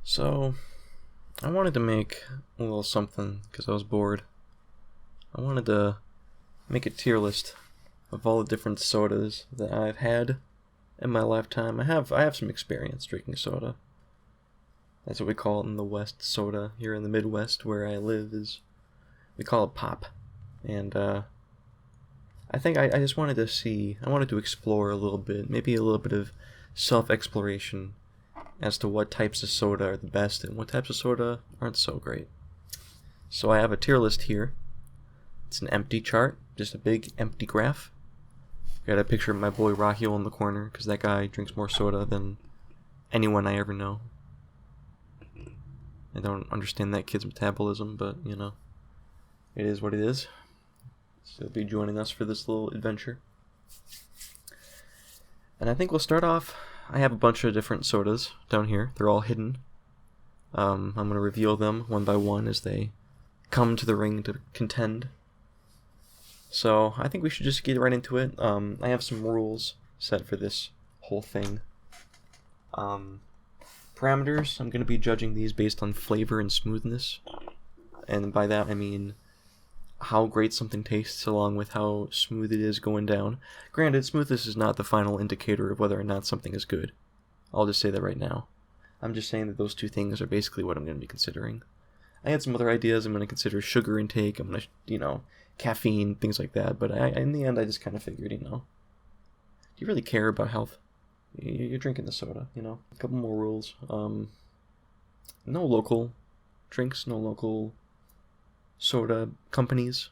So, I wanted to make a little something because I was bored. I wanted to make a tier list of all the different sodas that I've had in my lifetime. I have some experience drinking soda. That's what we call it in the West, soda. Here in the Midwest, where I live, we call it pop. And I think I just wanted to I wanted to explore a little bit, maybe a little bit of self-exploration as to what types of soda are the best and what types of soda aren't so great. So I have a tier list here. It's an empty chart, just a big empty graph. Got a picture of my boy Raheel in the corner, because that guy drinks more soda than anyone I ever know. I don't understand that kid's metabolism, but, you know, it is what it is. So he'll be joining us for this little adventure. And I think we'll start off. I have a bunch of different sodas down here. They're all hidden. I'm going to reveal them one by one as they come to the ring to contend. So I think we should just get right into it. I have some rules set for this whole thing. Parameters, I'm going to be judging these based on flavor and smoothness. And by that I mean how great something tastes along with how smooth it is going down. Granted, smoothness is not the final indicator of whether or not something is good. I'll just say that right now. I'm just saying that those two things are basically what I'm going to be considering. I had some other ideas. I'm going to consider sugar intake. I'm going to, caffeine, things like that. But in the end, I just kind of figured, do you really care about health? You're drinking the soda, A couple more rules. No local drinks, no local soda companies.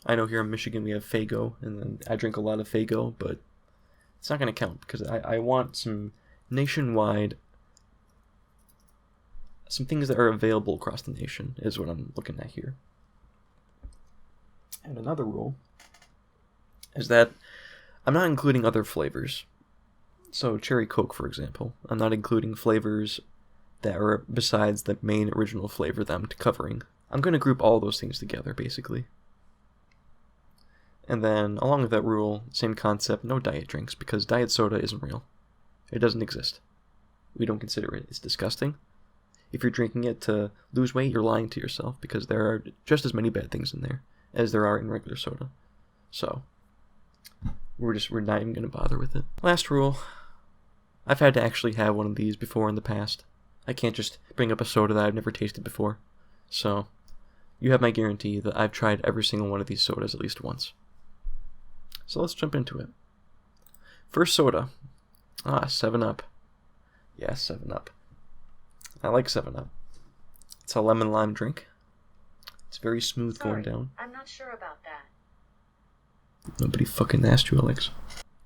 I know here in Michigan we have Faygo, and then I drink a lot of Faygo, but it's not going to count because I want some nationwide, some things that are available across the nation is what I'm looking at here. And another rule is that I'm not including other flavors. So Cherry Coke, for example, I'm not including flavors that are besides the main original flavor that I'm covering. I'm going to group all those things together, basically. And then, along with that rule, same concept, no diet drinks, because diet soda isn't real. It doesn't exist. We don't consider it. It's disgusting. If you're drinking it to lose weight, you're lying to yourself, because there are just as many bad things in there as there are in regular soda. So, we're not even going to bother with it. Last rule, I've had to actually have one of these before in the past. I can't just bring up a soda that I've never tasted before. So, you have my guarantee that I've tried every single one of these sodas at least once. So let's jump into it. First soda. 7-Up. Yes, 7-Up. I like 7-Up. It's a lemon lime drink. It's very smooth going down. I'm not sure about that. Nobody fucking asked you, Alex.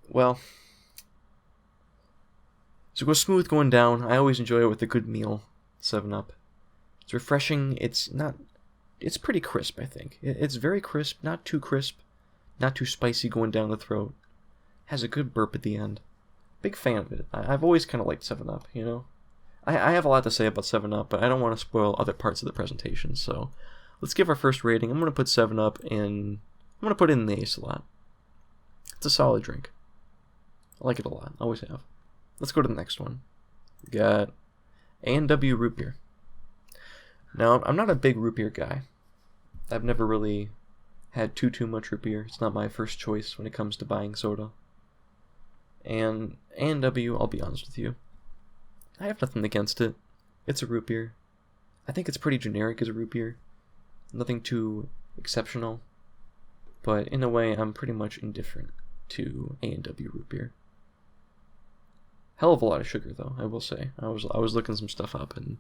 Well, so it goes smooth going down. I always enjoy it with a good meal. 7-Up. It's refreshing. It's pretty crisp, I think. It's very crisp, not too spicy going down the throat. Has a good burp at the end. Big fan of it. I've always kind of liked 7-Up, I have a lot to say about 7-Up, but I don't want to spoil other parts of the presentation, so let's give our first rating. I'm going to put 7-Up in... I'm going to put it in the A slot. It's a solid drink. I like it a lot. Always have. Let's go to the next one. We got A&W Root Beer. Now, I'm not a big root beer guy. I've never really had too much root beer. It's not my first choice when it comes to buying soda. And A&W, I'll be honest with you, I have nothing against it. It's a root beer. I think it's pretty generic as a root beer. Nothing too exceptional. But in a way, I'm pretty much indifferent to A&W root beer. Hell of a lot of sugar, though, I will say. I was looking some stuff up, and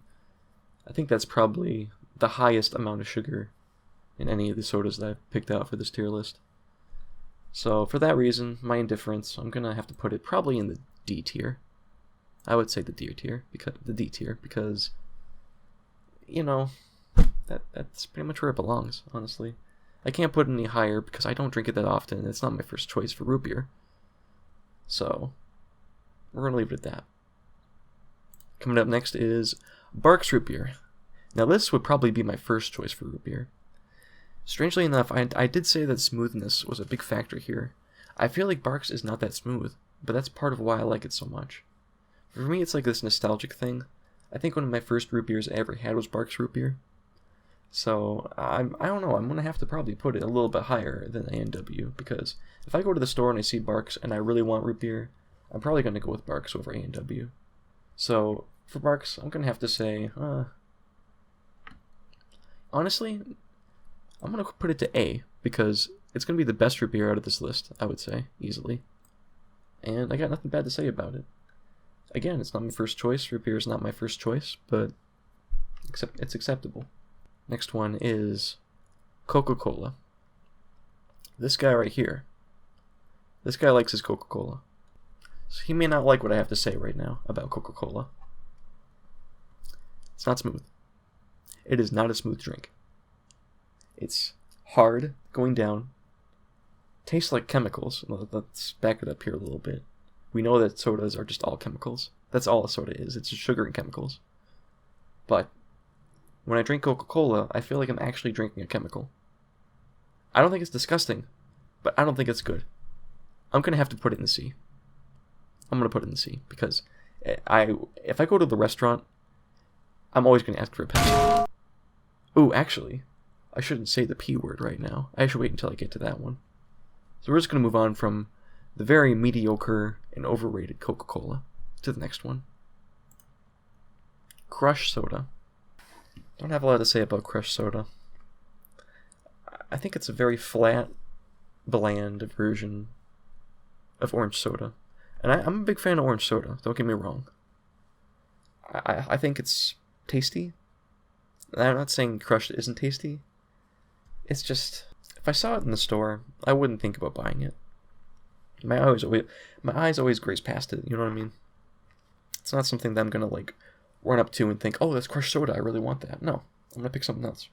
I think that's probably the highest amount of sugar in any of the sodas that I've picked out for this tier list. So for that reason, my indifference, I'm going to have to put it probably in the D tier. I would say the D tier, because that's pretty much where it belongs, honestly. I can't put it any higher because I don't drink it that often. It's not my first choice for root beer. So, we're going to leave it at that. Coming up next is Barq's Root Beer. Now this would probably be my first choice for root beer. Strangely enough, I did say that smoothness was a big factor here. I feel like Barq's is not that smooth, but that's part of why I like it so much. For me, it's like this nostalgic thing. I think one of my first root beers I ever had was Barks root beer. So I don't know. I'm gonna have to probably put it a little bit higher than A&W, because if I go to the store and I see Barks and I really want root beer, I'm probably gonna go with Barks over A&W. So for Barks, I'm gonna have to say, honestly, I'm gonna put it to A, because it's gonna be the best root beer out of this list, I would say, easily. And I got nothing bad to say about it. Again, it's not my first choice. Root beer is not my first choice, but it's acceptable. Next one is Coca-Cola. This guy right here. This guy likes his Coca-Cola. So he may not like what I have to say right now about Coca-Cola. It's not smooth. It is not a smooth drink. It's hard, going down. Tastes like chemicals. Let's back it up here a little bit. We know that sodas are just all chemicals. That's all a soda is. It's just sugar and chemicals. But when I drink Coca-Cola, I feel like I'm actually drinking a chemical. I don't think it's disgusting, but I don't think it's good. I'm going to have to put it in C. I'm going to put it in C, because if I go to the restaurant, I'm always going to ask for a Pepsi. Ooh, actually, I shouldn't say the P word right now. I should wait until I get to that one. So we're just going to move on from the very mediocre and overrated Coca-Cola to the next one. Crush soda. Don't have a lot to say about Crush soda. I think it's a very flat, bland version of orange soda. And I'm a big fan of orange soda, don't get me wrong. I think it's tasty. I'm not saying Crush isn't tasty. It's just, if I saw it in the store, I wouldn't think about buying it. My eyes always graze past it, you know what I mean? It's not something that I'm gonna like run up to and think, oh, that's Crush soda, I really want that. No, I'm gonna pick something else.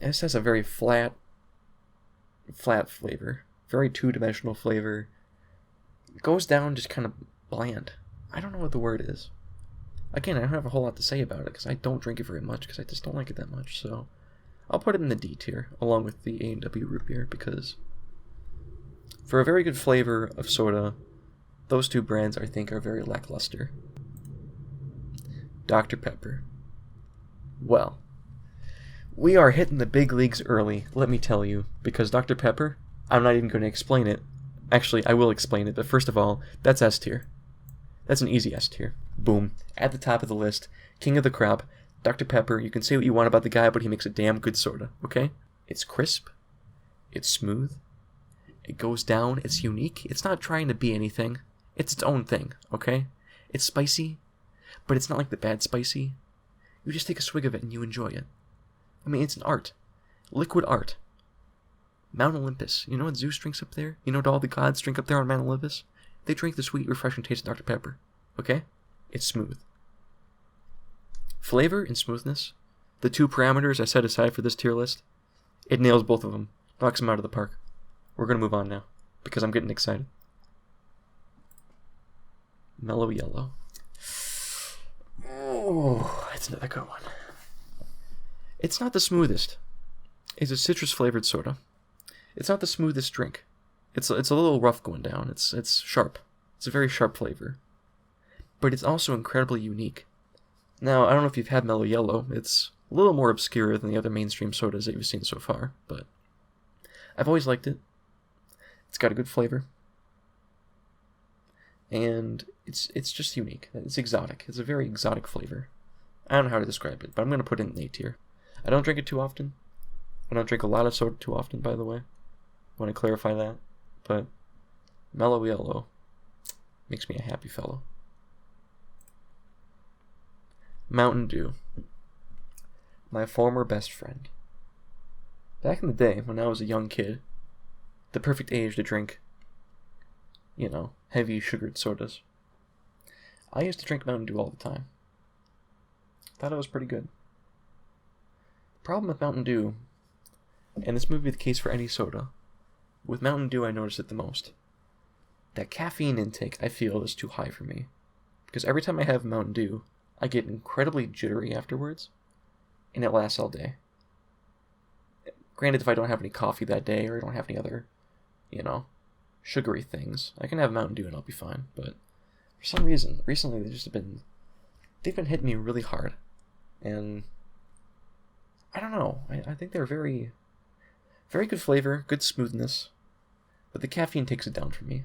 This has a very flat flavor, very two-dimensional flavor. It goes down just kind of bland. I don't know what the word is. Again, I don't have a whole lot to say about it because I don't drink it very much, because I just don't like it that much. So I'll put it in the D tier along with the A&W root beer, because for a very good flavor of soda, those two brands I think are very lackluster. Dr. Pepper. Well, we are hitting the big leagues early, let me tell you, because Dr. Pepper, I'm not even going to explain it. Actually, I will explain it, but first of all, that's S tier. That's an easy S tier. Boom. At the top of the list, king of the crop, Dr. Pepper. You can say what you want about the guy, but he makes a damn good soda, okay? It's crisp. It's smooth. It goes down. It's unique. It's not trying to be anything. It's its own thing, okay? It's spicy, but it's not like the bad spicy. You just take a swig of it and you enjoy it. I mean, it's an art. Liquid art. Mount Olympus. You know what Zeus drinks up there? You know what all the gods drink up there on Mount Olympus? They drink the sweet, refreshing taste of Dr. Pepper. Okay? It's smooth. Flavor and smoothness, the two parameters I set aside for this tier list, it nails both of them. Knocks them out of the park. We're going to move on now, because I'm getting excited. Mellow Yellow. Oh, that's another good one. It's not the smoothest. It's a citrus-flavored soda. It's not the smoothest drink. It's a little rough going down. It's sharp. It's a very sharp flavor. But it's also incredibly unique. Now, I don't know if you've had Mellow Yellow. It's a little more obscure than the other mainstream sodas that you've seen so far, but I've always liked it. It's got a good flavor. And it's just unique. It's exotic. It's a very exotic flavor. I don't know how to describe it, but I'm going to put it in A tier. I don't drink it too often. I don't drink a lot of soda too often, by the way. I want to clarify that. But Mellow Yellow makes me a happy fellow. Mountain Dew. My former best friend. Back in the day, when I was a young kid, the perfect age to drink, heavy sugared sodas, I used to drink Mountain Dew all the time. Thought it was pretty good. The problem with Mountain Dew, and this may be the case for any soda, with Mountain Dew I noticed it the most. That caffeine intake, I feel, is too high for me. Because every time I have Mountain Dew, I get incredibly jittery afterwards, and it lasts all day. Granted, if I don't have any coffee that day, or I don't have any other, sugary things, I can have Mountain Dew and I'll be fine, but For some reason, recently they've been hitting me really hard. And I don't know. I think they're very, very good flavor, good smoothness. But the caffeine takes it down for me.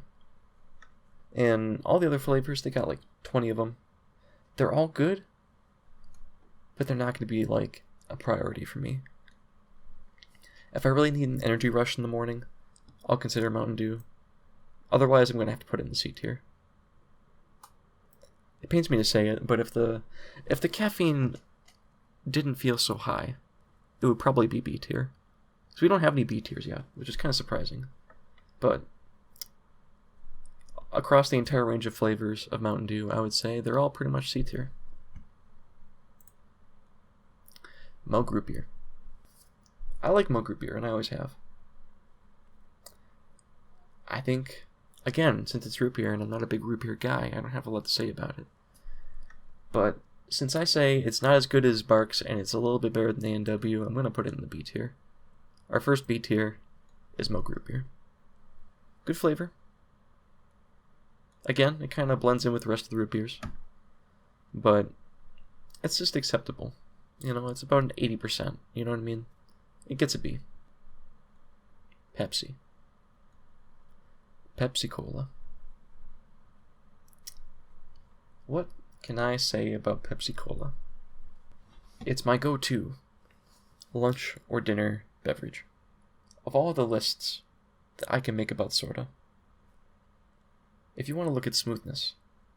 And all the other flavors, they got like 20 of them. They're all good, but they're not going to be like a priority for me. If I really need an energy rush in the morning, I'll consider Mountain Dew. Otherwise, I'm going to have to put it in the C tier. It pains me to say it, but if the caffeine didn't feel so high, it would probably be B tier. So we don't have any B tiers yet, which is kind of surprising. But across the entire range of flavors of Mountain Dew, I would say they're all pretty much C tier. Mug Root Beer. I like Mug Root Beer, and I always have. I think, again, since it's root beer and I'm not a big root beer guy, I don't have a lot to say about it. But since I say it's not as good as Barks and it's a little bit better than A&W, I'm going to put it in the B tier. Our first B tier is Mug Root Beer. Good flavor. Again, it kind of blends in with the rest of the root beers. But it's just acceptable. You know, it's about an 80%. You know what I mean? It gets a B. Pepsi. Pepsi Cola. What can I say about Pepsi Cola? It's my go-to lunch or dinner beverage. Of all the lists that I can make about soda, if you want to look at smoothness,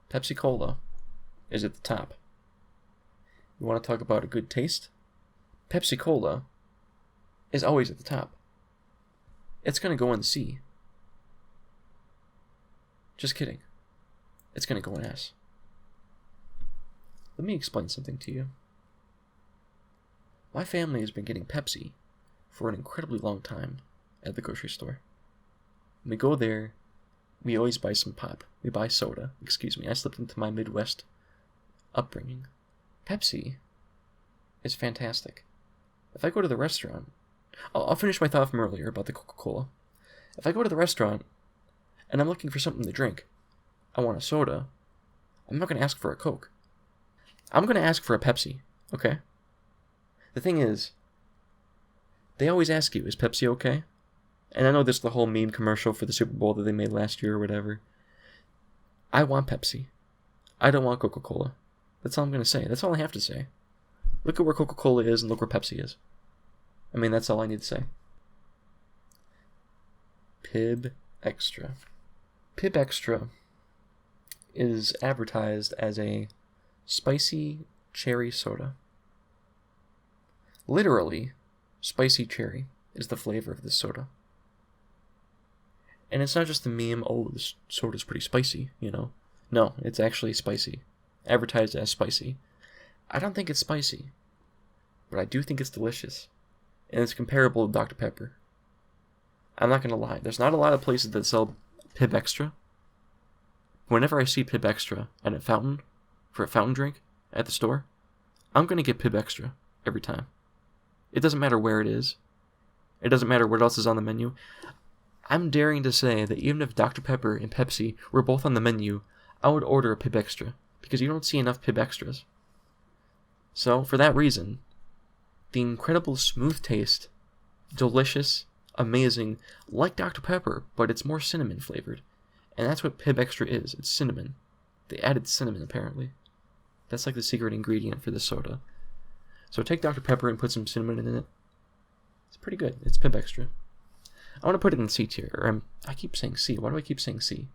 Pepsi Cola is at the top. You want to talk about a good taste? Pepsi Cola is always at the top. It's going to go in C. Just kidding. It's going to go in S. Let me explain something to you. My family has been getting Pepsi for an incredibly long time at the grocery store. When we go there, we always buy some pop. We buy soda. Excuse me, I slipped into my Midwest upbringing. Pepsi is fantastic. If I go to the restaurant, I'll finish my thought from earlier about the Coca-Cola. If I go to the restaurant and I'm looking for something to drink, I want a soda, I'm not going to ask for a Coke. I'm going to ask for a Pepsi, okay? The thing is, they always ask you, is Pepsi okay? And I know there's the whole meme commercial for the Super Bowl that they made last year or whatever. I want Pepsi. I don't want Coca-Cola. That's all I'm going to say. That's all I have to say. Look at where Coca-Cola is and look where Pepsi is. I mean, that's all I need to say. Pib Extra. Pib Extra is advertised as a spicy cherry soda. Literally, spicy cherry is the flavor of this soda. And it's not just the meme, oh, this soda's pretty spicy, you know. No, it's actually spicy. Advertised as spicy. I don't think it's spicy, but I do think it's delicious. And it's comparable to Dr. Pepper. I'm not going to lie. There's not a lot of places that sell Pib Extra. Whenever I see Pib Extra at a fountain, for a fountain drink at the store, I'm going to get Pib Extra every time. It doesn't matter where it is. It doesn't matter what else is on the menu. I'm daring to say that even if Dr. Pepper and Pepsi were both on the menu, I would order a Pib Extra, because you don't see enough Pib Extras. So, for that reason, the incredible smooth taste, delicious, amazing, like Dr. Pepper, but it's more cinnamon flavored. And that's what Pib Extra is. It's cinnamon. They added cinnamon, apparently. That's like the secret ingredient for the soda. So take Dr. Pepper and put some cinnamon in it. It's pretty good. It's Pib Extra. I want to put it in C tier. Or I keep saying C. Why do I keep saying C?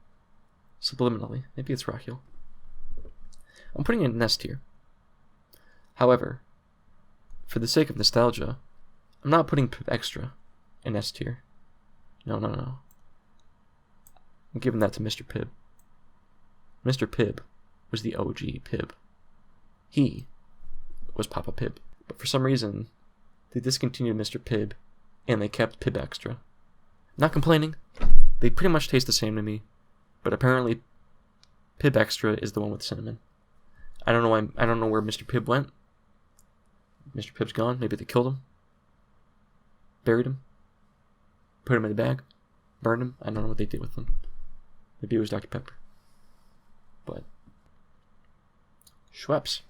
Subliminally. Maybe it's Rockhill. I'm putting it in S tier. However, for the sake of nostalgia, I'm not putting Pib Extra in S tier. No. I'm giving that to Mr. Pibb. Mr. Pibb was the OG Pibb. He was Papa Pibb. But for some reason, they discontinued Mr. Pibb, and they kept Pib Extra. Not complaining. They pretty much taste the same to me. But apparently, Pib Extra is the one with cinnamon. I don't know where Mr. Pibb went. Mr. Pibb's gone. Maybe they killed him. Buried him. Put him in the bag. Burned him. I don't know what they did with him. Maybe it was Dr. Pepper. But Schweppes.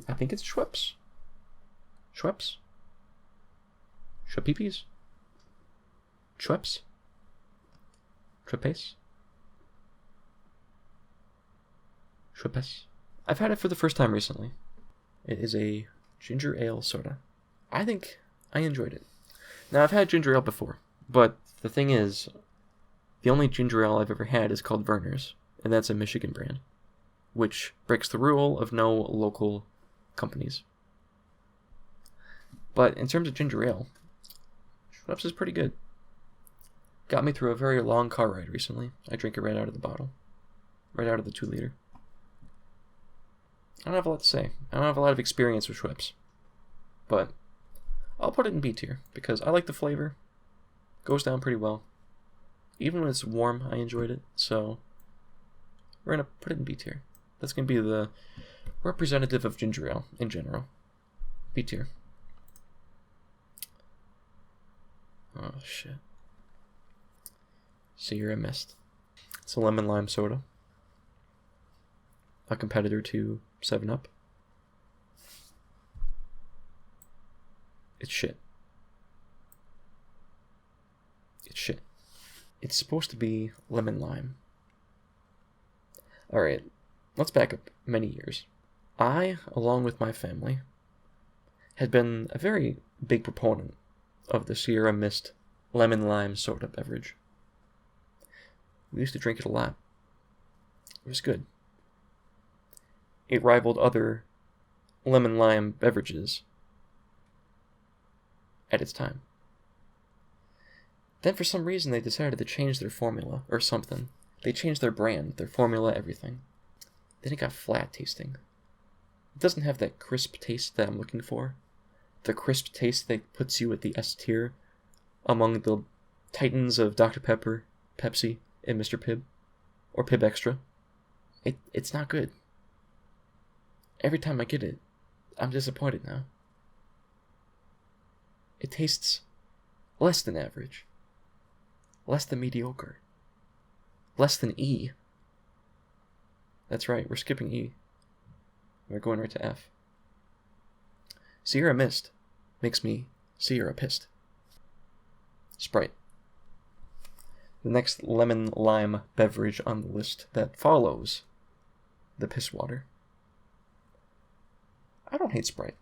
I think it's Schweppes. Schweppes? Schweppes? Schweppes? Schweppes? Schweppes? I've had it for the first time recently. It is a ginger ale soda. I think I enjoyed it. Now, I've had ginger ale before, but the thing is, the only ginger ale I've ever had is called Werner's, and that's a Michigan brand, which breaks the rule of no local companies. But in terms of ginger ale, Schweppes is pretty good. Got me through a very long car ride recently. I drink it right out of the bottle. Right out of the 2-liter. I don't have a lot to say. I don't have a lot of experience with Schweppes. But I'll put it in B tier, because I like the flavor. Goes down pretty well. Even when it's warm, I enjoyed it. So we're going to put it in B tier. That's going to be the representative of ginger ale in general. B tier. Oh, shit. Sierra Mist. It's a lemon lime soda. A competitor to 7-Up. It's shit. It's shit. It's supposed to be lemon lime. Alright, let's back up many years. I, along with my family, had been a very big proponent of the Sierra Mist lemon lime soda beverage. We used to drink it a lot. It was good. It rivaled other lemon lime beverages at its time. Then for some reason they decided to change their formula or something. They changed their brand, their formula, everything. Then it got flat tasting. It doesn't have that crisp taste that I'm looking for. The crisp taste that puts you at the S tier among the titans of Dr. Pepper, Pepsi, and Mr. Pibb. Or Pibb Extra. It's not good. Every time I get it, I'm disappointed now. It tastes less than average. Less than mediocre. Less than E. That's right, we're skipping E. We're going right to F. Sierra Mist makes me Sierra pissed. Sprite. The next lemon lime beverage on the list that follows the piss water. I don't hate Sprite.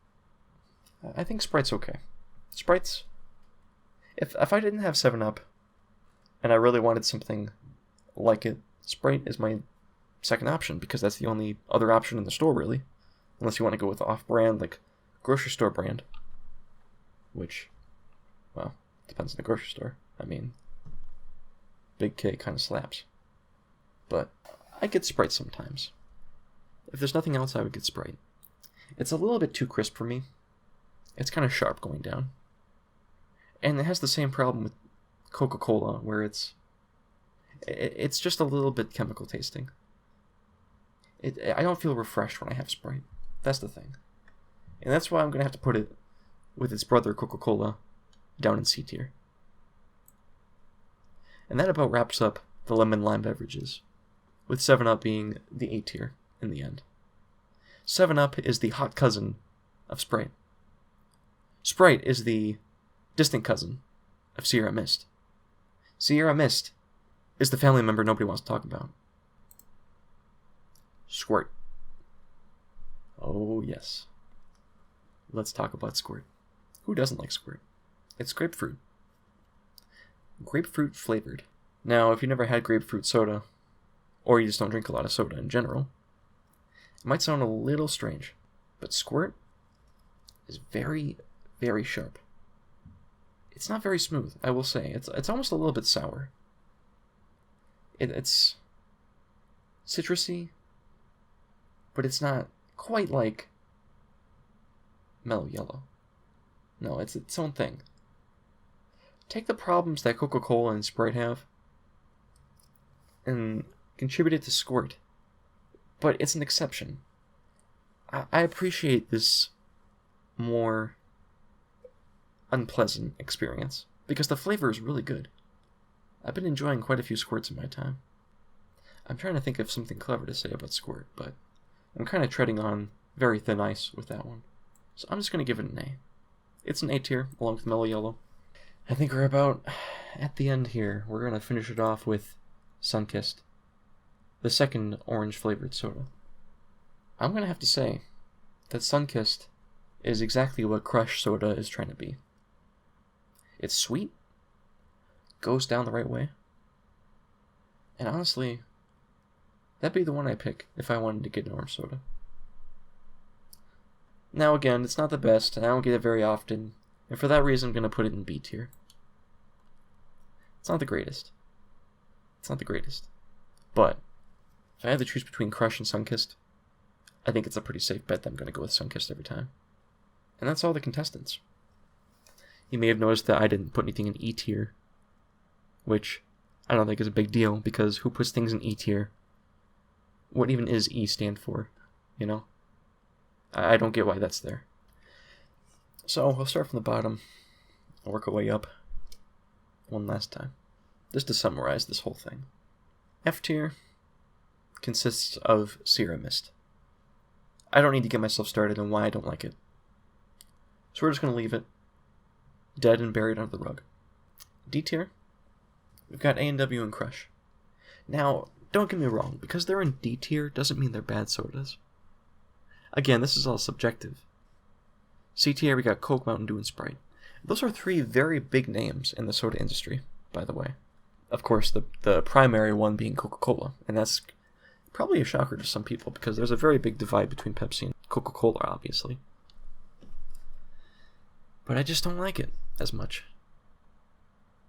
I think Sprite's okay. Sprite's... If I didn't have 7-Up, and I really wanted something like it, Sprite is my second option, because that's the only other option in the store, really. Unless you want to go with off-brand, like grocery store brand. Which, well, depends on the grocery store. I mean, Big K kind of slaps. But I get Sprite sometimes. If there's nothing else, I would get Sprite. It's a little bit too crisp for me. It's kind of sharp going down. And it has the same problem with Coca-Cola, where it's just a little bit chemical tasting. I don't feel refreshed when I have Sprite. That's the thing. And that's why I'm going to have to put it with its brother Coca-Cola down in C tier. And that about wraps up the lemon lime beverages, with 7-Up being the A tier in the end. 7-Up is the hot cousin of Sprite. Sprite is the distant cousin of Sierra Mist. Sierra Mist is the family member nobody wants to talk about. Squirt. Oh, yes. Let's talk about Squirt. Who doesn't like Squirt? It's grapefruit. Grapefruit flavored. Now, if you never had grapefruit soda, or you just don't drink a lot of soda in general, it might sound a little strange, but Squirt is very, very sharp. It's not very smooth, I will say. It's almost a little bit sour. It's citrusy, but it's not quite like Mellow Yellow. No, it's its own thing. Take the problems that Coca-Cola and Sprite have and contribute it to Squirt. But it's an exception. I appreciate this more unpleasant experience because the flavor is really good. I've been enjoying quite a few Squirts in my time. I'm trying to think of something clever to say about Squirt, but I'm kind of treading on very thin ice with that one. So I'm just going to give it an A. It's an A tier, along with Mellow Yellow. I think we're about at the end here. We're going to finish it off with Sunkissed, the second orange-flavored soda. I'm going to have to say that Sunkissed is exactly what Crush soda is trying to be. It's sweet, goes down the right way, and honestly, that'd be the one I pick if I wanted to get an orange soda. Now again, it's not the best, and I don't get it very often, and for that reason I'm going to put it in B tier. It's not the greatest. It's not the greatest. But, if I had to choose between Crush and Sunkissed, I think it's a pretty safe bet that I'm going to go with Sunkissed every time. And that's all the contestants. You may have noticed that I didn't put anything in E tier, which I don't think is a big deal, because who puts things in E tier? What even is E stand for, you know? I don't get why that's there. So, we'll start from the bottom and work our way up one last time, just to summarize this whole thing. F tier consists of Sierra Mist. I don't need to get myself started on why I don't like it. So we're just going to leave it dead and buried under the rug. D tier, we've got A&W and Crush. Now, don't get me wrong, because they're in D tier doesn't mean they're bad sodas. Again, this is all subjective. C tier, we got Coke, Mountain Dew, and Sprite. Those are three very big names in the soda industry, by the way. Of course, the primary one being Coca-Cola, and that's probably a shocker to some people, because there's a very big divide between Pepsi and Coca-Cola, obviously. But I just don't like it as much.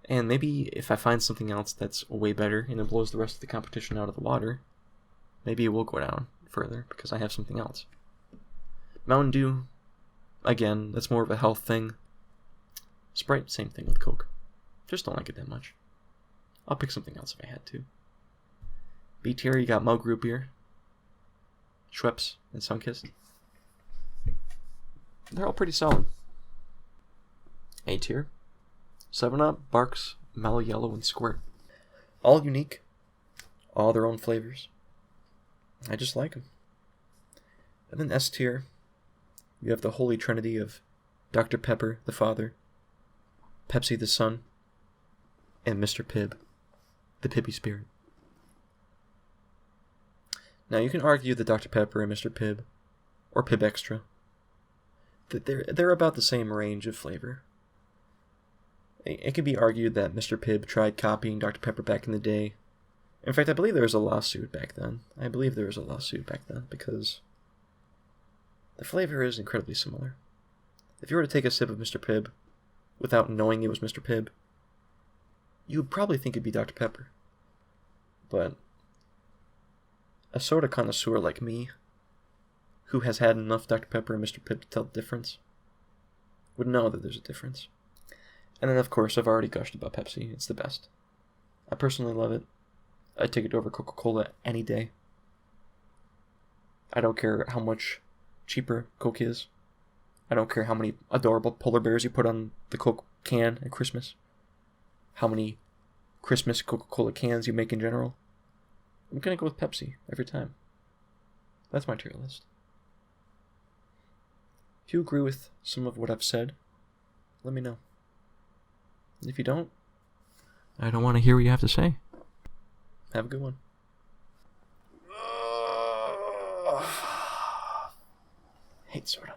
And maybe if I find something else that's way better and it blows the rest of the competition out of the water, maybe it will go down further because I have something else. Mountain Dew, again, that's more of a health thing. Sprite, same thing with Coke. Just don't like it that much. I'll pick something else if I had to. B tier, you got Mug Root Beer, Schweppes, and Sunkissed. They're all pretty solid. A tier, 7-Up, Barks, Mellow Yellow, and Squirt. All unique, all their own flavors. I just like them. And then S tier, you have the holy trinity of Dr. Pepper, the father, Pepsi, the son, and Mr. Pibb, the Pibby spirit. Now, you can argue that Dr. Pepper and Mr. Pibb, or Pibb Extra, that they're about the same range of flavor. It can be argued that Mr. Pibb tried copying Dr. Pepper back in the day. In fact, I believe there was a lawsuit back then. Because the flavor is incredibly similar. If you were to take a sip of Mr. Pibb without knowing it was Mr. Pibb, you would probably think it'd be Dr. Pepper. But a soda connoisseur like me, who has had enough Dr. Pepper and Mr. Pibb to tell the difference, would know that there's a difference. And then, of course, I've already gushed about Pepsi. It's the best. I personally love it. I'd take it over Coca-Cola any day. I don't care how much cheaper Coke is. I don't care how many adorable polar bears you put on the Coke can at Christmas. How many Christmas Coca-Cola cans you make in general. I'm going to go with Pepsi every time. That's my tier list. If you agree with some of what I've said, let me know. If you don't, I don't want to hear what you have to say. Have a good one. Hate soda.